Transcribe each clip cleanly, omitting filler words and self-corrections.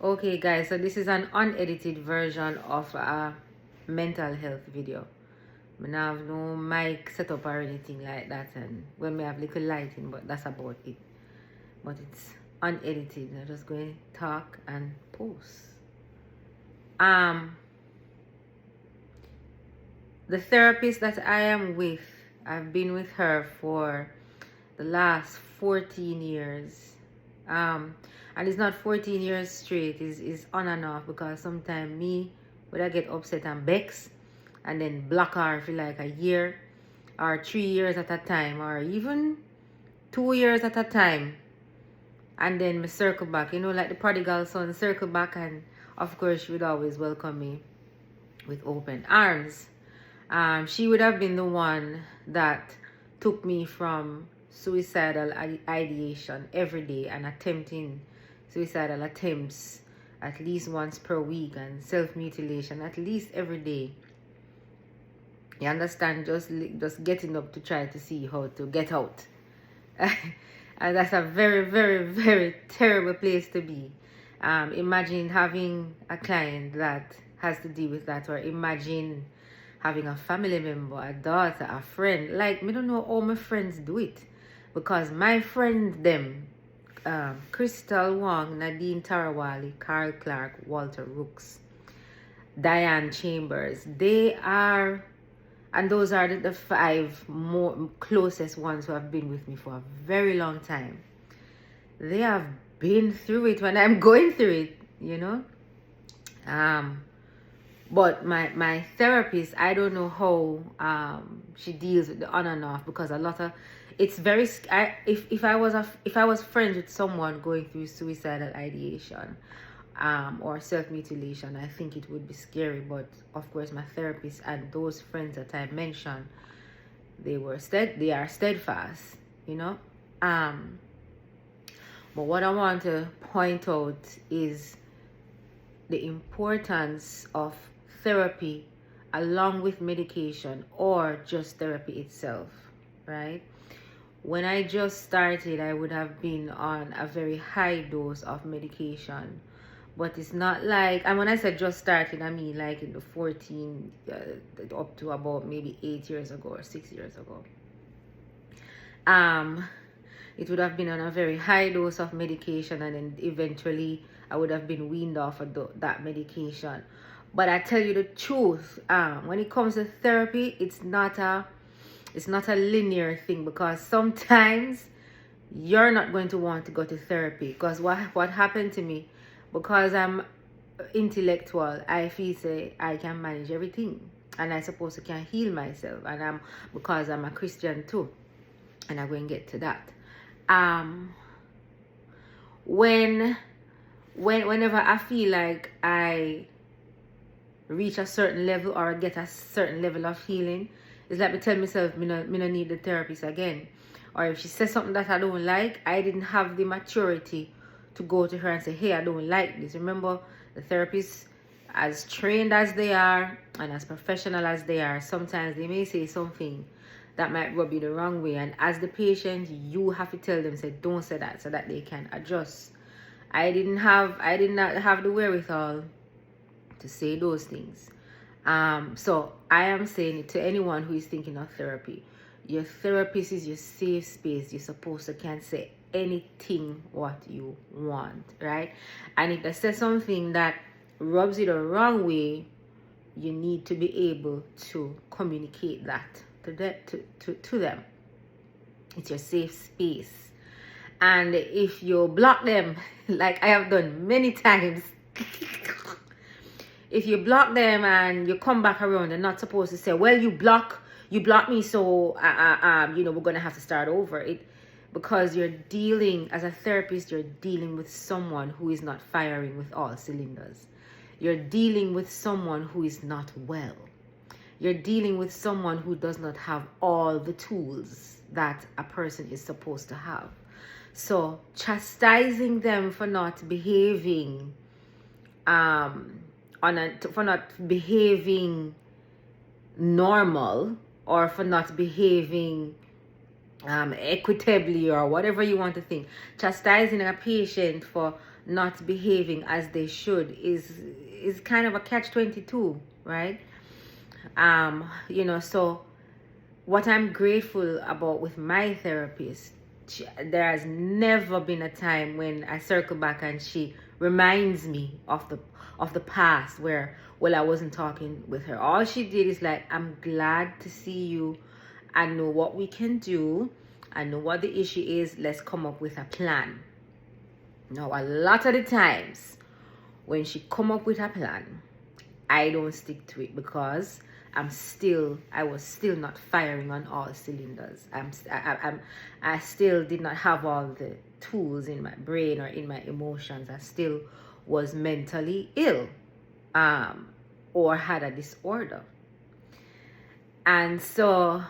Okay, guys, so this is an unedited version of a mental health video. I don't have no mic set up or anything like that, and well, may have little lighting, but that's about it. But it's unedited. I'm just going to talk and post. The therapist that I am with, I've been with her for the last 14 years. And it's not 14 years straight, it's on and off, because sometimes me would I get upset and vex and then block her for like a year or 3 years at a time, or even 2 years at a time, and then me circle back, like the prodigal son, circle back, and of course she would always welcome me with open arms. She would have been the one that took me from suicidal ideation every day and attempting suicidal attempts at least once per week, and self-mutilation at least every day. You understand? Just getting up to try to see how to get out. And that's a very, very, very terrible place to be. Imagine having a client that has to deal with that, or imagine having a family member, a daughter, a friend. Like, me don't know how my friends do it, because my friends them, Crystal Wong, Nadine Tarawali, Carl Clark, Walter Rooks, Diane Chambers, they are, and those are the 5 more closest ones who have been with me for a very long time. They have been through it when I'm going through it. But my therapist, I don't know how she deals with the on and off, because a lot of it's very if I was friends with someone going through suicidal ideation or self-mutilation, I think it would be scary. But of course, my therapist and those friends that I mentioned, they are steadfast. But what I want to point out is the importance of therapy along with medication, or just therapy itself, right? When I just started, I would have been on a very high dose of medication, but it's not like, and when I said just started, I mean like in the 14 up to about maybe 8 years ago or 6 years ago. It would have been on a very high dose of medication, and then eventually I would have been weaned off of that medication. But I tell you the truth, when it comes to therapy, it's not a linear thing, because sometimes you're not going to want to go to therapy. Because what happened to me, because I'm intellectual, I feel say I can manage everything, and I suppose I can heal myself, and because I'm a Christian too, and I'm going to get to that. Whenever I feel like I reach a certain level or get a certain level of healing, it's like me tell myself me no need the therapist again. Or if she says something that I don't like, I didn't have the maturity to go to her and say, hey, I don't like this. Remember, the therapists, as trained as they are and as professional as they are, sometimes they may say something that might rub you the wrong way, and as the patient, you have to tell them, say, don't say that, so that they can adjust. I did not have the wherewithal to say those things. So I am saying it to anyone who is thinking of therapy. Your therapist is your safe space. You're supposed to can't say anything what you want, right? And if they say something that rubs you the wrong way, you need to be able to communicate that to them. It's your safe space. And if you block them, like I have done many times, if you block them and you come back around, they're not supposed to say, well, you block me, so we're gonna have to start over it. Because you're dealing, as a therapist, you're dealing with someone who is not firing with all cylinders. You're dealing with someone who is not well. You're dealing with someone who does not have all the tools that a person is supposed to have. So chastising them for not behaving for not behaving normal, or for not behaving equitably, or whatever you want to think. Chastising a patient for not behaving as they should is kind of a catch-22, right? So what I'm grateful about with my therapist, there has never been a time when I circle back and she reminds me of the past where, well, I wasn't talking with her. All she did is like, I'm glad to see you. I know what we can do. I know what the issue is. Let's come up with a plan. Now, a lot of the times when she come up with a plan, I don't stick to it because I was still not firing on all cylinders. I still did not have all the tools in my brain or in my emotions. I still was mentally ill, or had a disorder. And so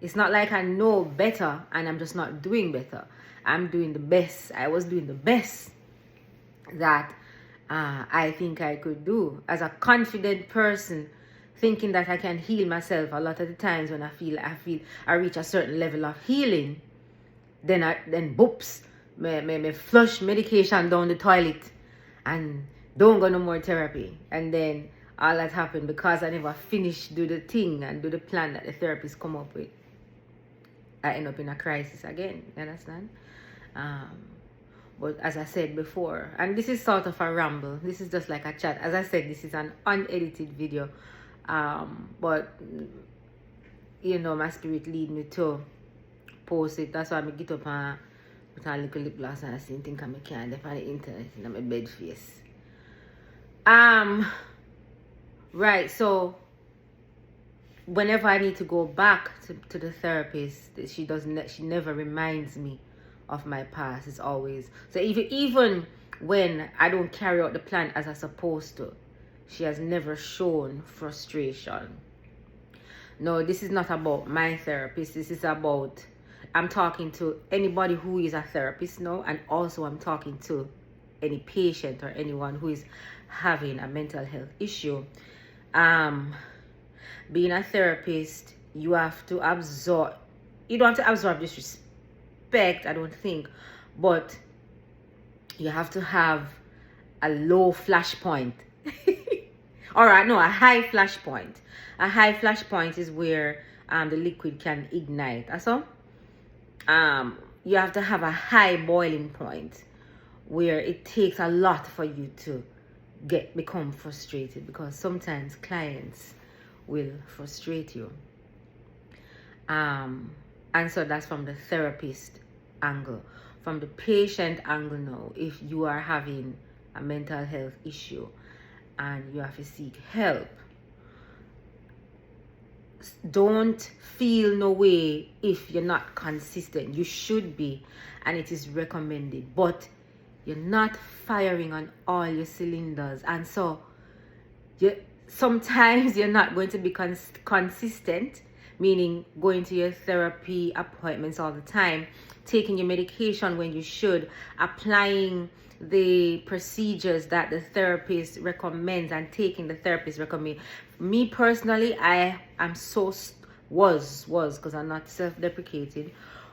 it's not like I know better and I'm just not doing better. I'm doing the best. I was doing the best that I think I could do. As a confident person, thinking that I can heal myself, a lot of the times when I reach a certain level of healing, then boops, me flush medication down the toilet and don't go no more therapy. And then all that happened because I never finished do the thing and do the plan that the therapist come up with. I end up in a crisis again. You understand? But as I said before, and this is sort of a ramble, this is just like a chat. As I said, this is an unedited video. But my spirit lead me to post it. That's why I get up and put a little lip gloss and I think I can't on the internet in my bed face. Right, so whenever I need to go back to the therapist, she never reminds me of my past. It's always, so even when I don't carry out the plan as I'm supposed to, she has never shown frustration. No, this is not about my therapist. This is about, I'm talking to anybody who is a therapist now, and also I'm talking to any patient or anyone who is having a mental health issue. Being a therapist, you don't have to absorb disrespect, I don't think, but you have to have a low flashpoint. Alright, no, a high flashpoint. A high flashpoint is where the liquid can ignite. So you have to have a high boiling point where it takes a lot for you to become frustrated, because sometimes clients will frustrate you. And so that's from the therapist angle. From the patient angle now, if you are having a mental health issue and you have to seek help, don't feel no way if you're not consistent. You should be, and it is recommended, but you're not firing on all your cylinders, and so sometimes you're not going to be consistent, meaning going to your therapy appointments all the time, taking your medication when you should, applying the procedures that the therapist recommends and taking the therapist recommend. Me personally, I am was because I'm not self-deprecating,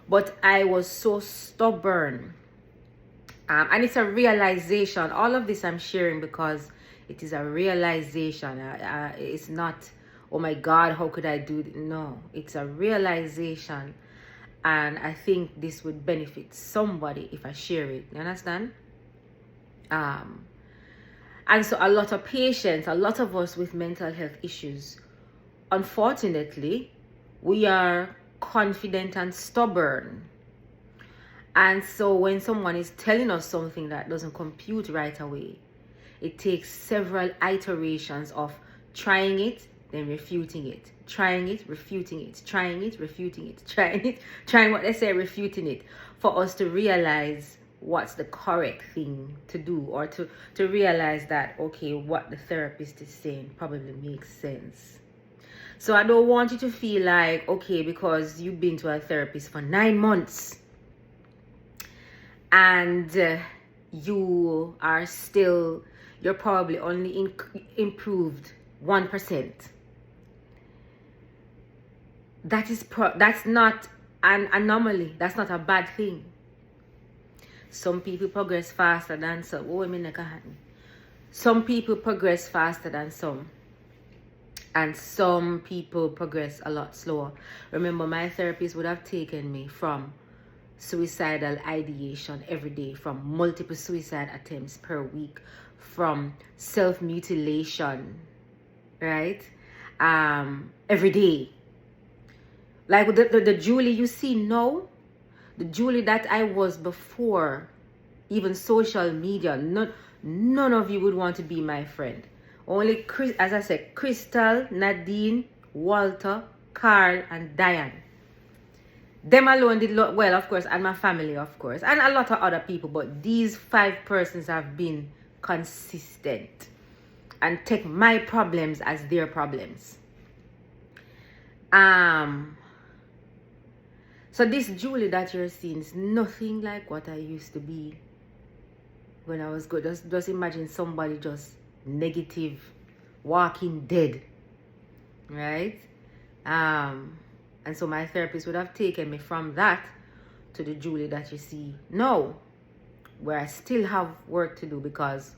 but I was so stubborn. And it's a realization. All of this I'm sharing because it is a realization. It's not, oh my God, how could I do it? No, it's a realization. And I think this would benefit somebody if I share it. You understand? And so a lot of patients, a lot of us with mental health issues, unfortunately, we are confident and stubborn. And so when someone is telling us something that doesn't compute right away, it takes several iterations of trying it, then refuting it, trying it, refuting it, trying it, refuting it, trying what they say, refuting it, for us to realize what's the correct thing to do, or to realize that, okay, what the therapist is saying probably makes sense. So I don't want you to feel like, okay, because you've been to a therapist for 9 months and you're probably only improved 1%. That's not an anomaly. That's not a bad thing. Some people progress faster than some. Oh, I mean, some people progress faster than some. And some people progress a lot slower. Remember, my therapist would have taken me from suicidal ideation every day, from multiple suicide attempts per week, from self-mutilation, right? Every day. Like the Julie you see now, the Julie that I was before even social media, none of you would want to be my friend. Only, as I said, Crystal, Nadine, Walter, Carl, and Diane. Them alone did well, of course, and my family, of course, and a lot of other people. But these 5 persons have been consistent and take my problems as their problems. So this Julie that you're seeing is nothing like what I used to be when I was good. Just imagine somebody just negative, walking dead, right? And so my therapist would have taken me from that to the Julie that you see now, where I still have work to do, because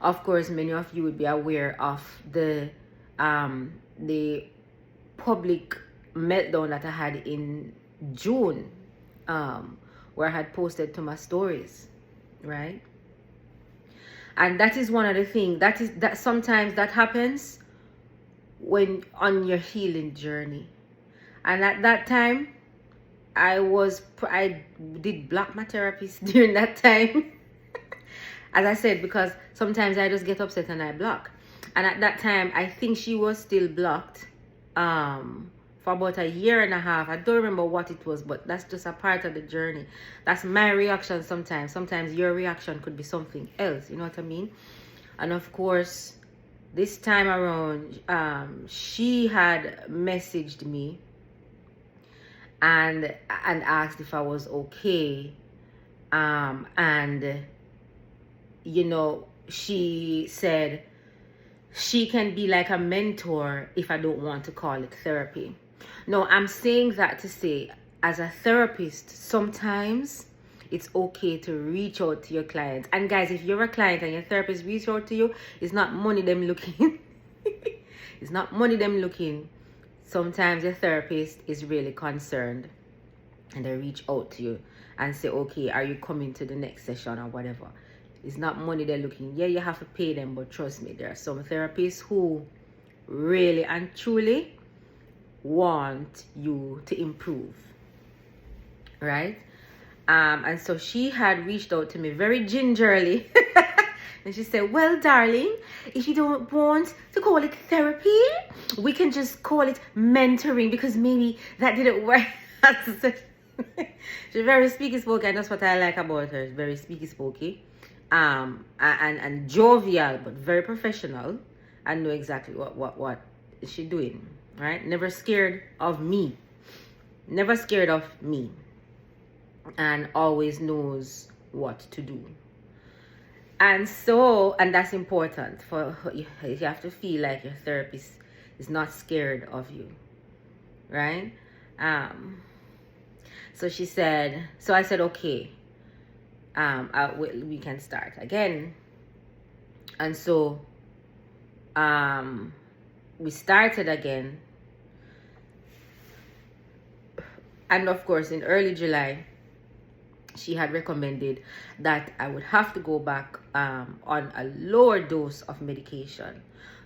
of course many of you would be aware of the public meltdown that I had in June, where I had posted to my stories, right? And that is one of the things that sometimes that happens when on your healing journey. And at that time, I did block my therapist during that time. As I said, because sometimes I just get upset and I block. And at that time, I think she was still blocked for about a year and a half. I don't remember what it was, but that's just a part of the journey. That's my reaction sometimes. Sometimes your reaction could be something else. You know what I mean? And of course, this time around, she had messaged me and asked if I was okay. And you know, she said she can be like a mentor if I don't want to call it therapy. No, I'm saying that to say, as a therapist, sometimes it's okay to reach out to your client. And guys, if you're a client and your therapist reach out to you, it's not money them looking. It's not money them looking. Sometimes your therapist is really concerned and they reach out to you and say, okay, are you coming to the next session or whatever. It's not money they're looking. Yeah, you have to pay them, but trust me, there are some therapists who really and truly want you to improve, right? And so she had reached out to me very gingerly. And she said, well, darling, if you don't want to call it therapy, we can just call it mentoring, because maybe that didn't work. She's very speaky spoken, and that's what I like about her. She's very speaky spoky. And jovial, but very professional, and know exactly what is she doing, right? Never scared of me, and always knows what to do. And so, and that's important for you have to feel like your therapist is not scared of you, right? So she said, so I said, okay, we can start again. And so we started again, and of course in early July she had recommended that I would have to go back on a lower dose of medication.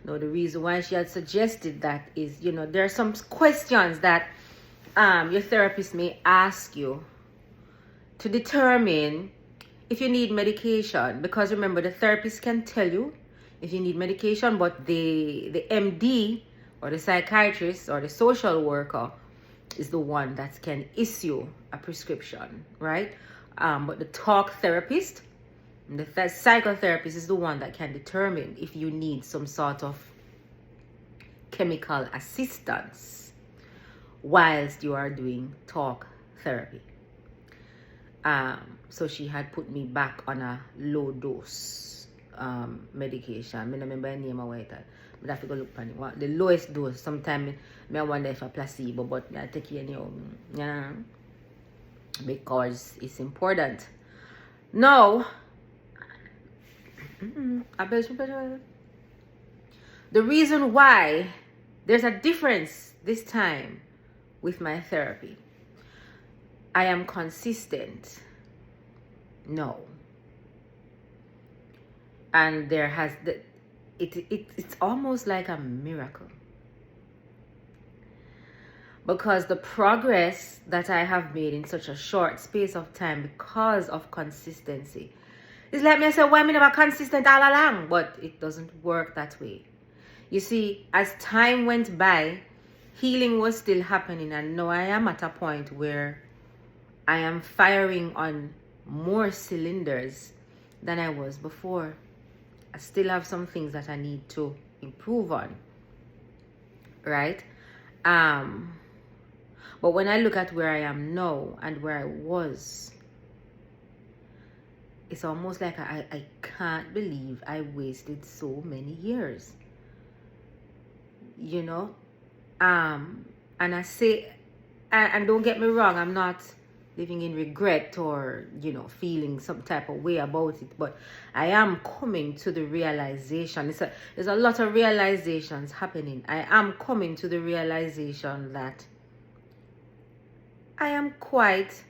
Now, the reason why she had suggested that is, you know, there are some questions that your therapist may ask you to determine if you need medication. Because remember, the therapist can tell you if you need medication, but the MD or the psychiatrist or the social worker is the one that can issue a prescription, right? But the talk therapist, the psychotherapist is the one that can determine if you need some sort of chemical assistance whilst you are doing talk therapy. So she had put me back on a low dose medication. I don't remember the name of it, I have to go look on it. The lowest dose, sometimes I wonder if a placebo, but I take it anyhow. Yeah. Because it's important. Now, the reason why there's a difference this time with my therapy. I am consistent. No. And there has it's almost like a miracle. Because the progress that I have made in such a short space of time because of consistency. It's like me, I say, why am I never consistent all along? But it doesn't work that way. You see, as time went by, healing was still happening, and now I am at a point where I am firing on more cylinders than I was before. I still have some things that I need to improve on. Right? But when I look at where I am now and where I was, it's almost like I can't believe I wasted so many years. You know? And I say, and don't get me wrong, I'm not living in regret or, you know, feeling some type of way about it, but I am coming to the realization, there's a lot of realizations happening. I am coming to the realization that I am quite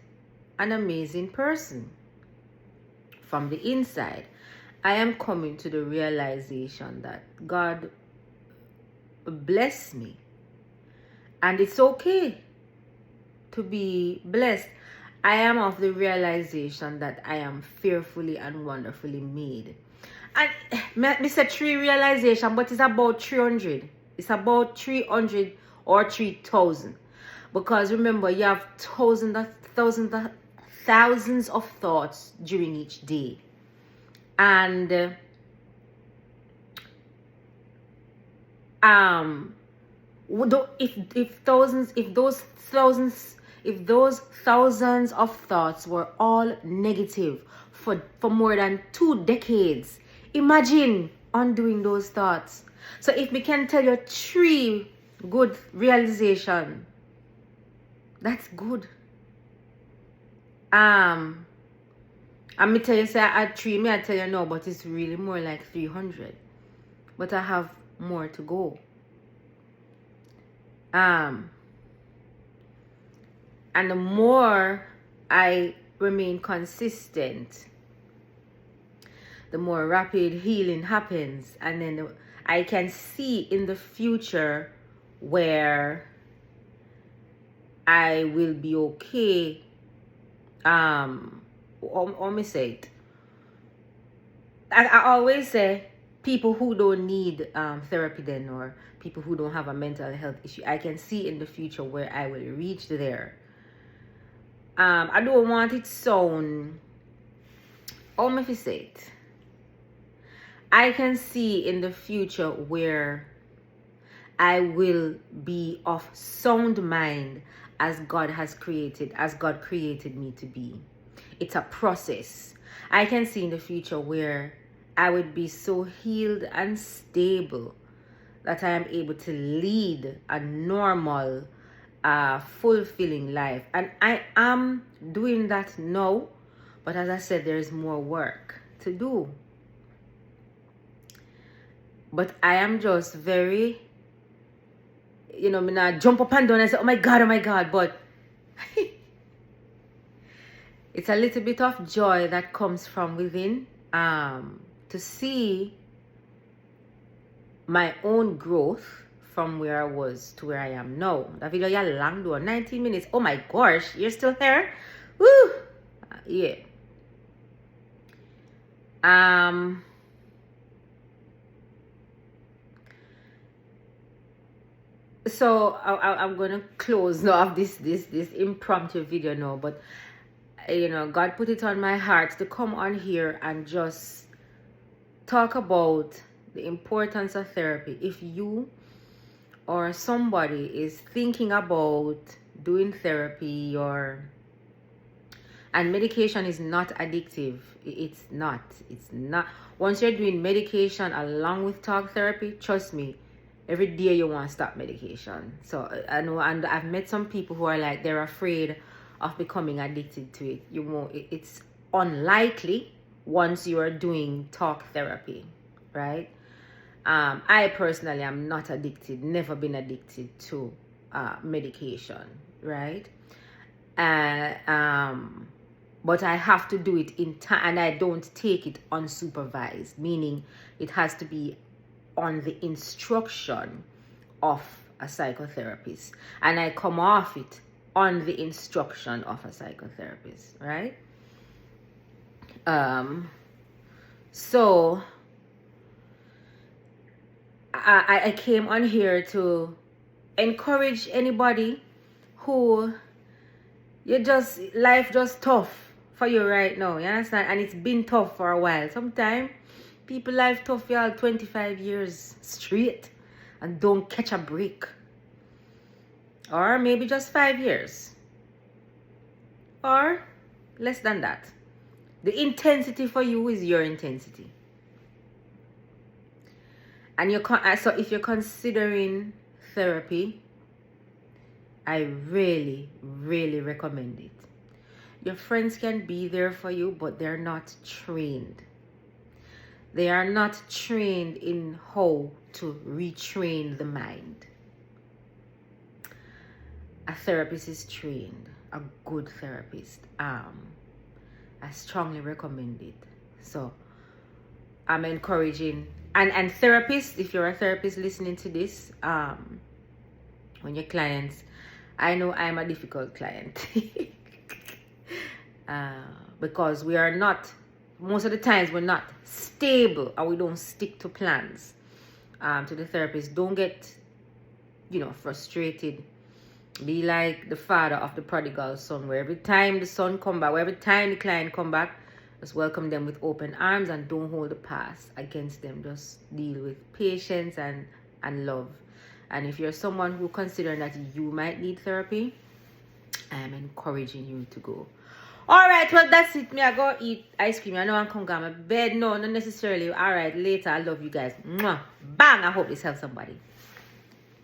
an amazing person from the inside. I am coming to the realization that God bless me, and it's okay to be blessed. I am of the realization that I am fearfully and wonderfully made. And me say 3 realization, but it's about 300. It's about 300 or 3,000. Because remember, you have thousands of thoughts during each day. And if those thousands of thoughts were all negative for more than 2 decades, imagine undoing those thoughts. So if we can tell you 3 good realization, that's good. And me tell you, say I had 3, I tell you no, but it's really more like 300. But I have more to go. And the more I remain consistent, the more rapid healing happens. And then I can see in the future where I will be okay. Let me say it. I always say people who don't need therapy then, or people who don't have a mental health issue, I can see in the future where I will reach there. I don't want it sound, if you say it, I can see in the future where I will be of sound mind as God created me to be. It's a process. I can see in the future where I would be so healed and stable that I am able to lead a normal, fulfilling life. And I am doing that now, but as I said, there is more work to do. But I am just very, me not jump up and down and say, oh my God, but it's a little bit of joy that comes from within, to see my own growth from where I was to where I am now. That video is long though, 19 minutes. Oh my gosh, you're still here? Woo! Yeah. So I'm gonna close now of this impromptu video now, but God put it on my heart to come on here and just talk about the importance of therapy. If you or somebody is thinking about doing therapy, or And medication is not addictive. It's not. It's not. Once you're doing medication along with talk therapy, trust me, every day you want to stop medication. So I know, and I've met some people who are like, they're afraid of becoming addicted to it. You won't. It's unlikely once you are doing talk therapy, right? I personally am not addicted, never been addicted to medication, right? But I have to do it in time, and I don't take it unsupervised, meaning it has to be on the instruction of a psychotherapist, and I come off it on the instruction of a psychotherapist, right? So I came on here to encourage anybody who life just tough for you right now, you understand? And it's been tough for a while. Sometimes people life tough for y'all 25 years straight and don't catch a break. Or maybe just 5 years. Or less than that. The intensity for you is your intensity. And so if you're considering therapy, I really, really recommend it. Your friends can be there for you, but they're not trained. They are not trained in how to retrain the mind. A therapist is trained, a good therapist. I strongly recommend it. So I'm encouraging, and therapists, if you're a therapist listening to this, when your clients, I know I'm a difficult client. Because we are not, most of the times we're not stable, or we don't stick to plans. To the therapist, don't get, frustrated. Be like the father of the prodigal son, where every time the son come back, where every time the client come back, just welcome them with open arms and don't hold the past against them. Just deal with patience and love. And if you're someone who considers that you might need therapy, I am encouraging you to go. Alright, well, that's it. Me, I go eat ice cream. I know I'm going to go to bed. No, not necessarily. Alright, later. I love you guys. Mwah. Bang. I hope this helps somebody.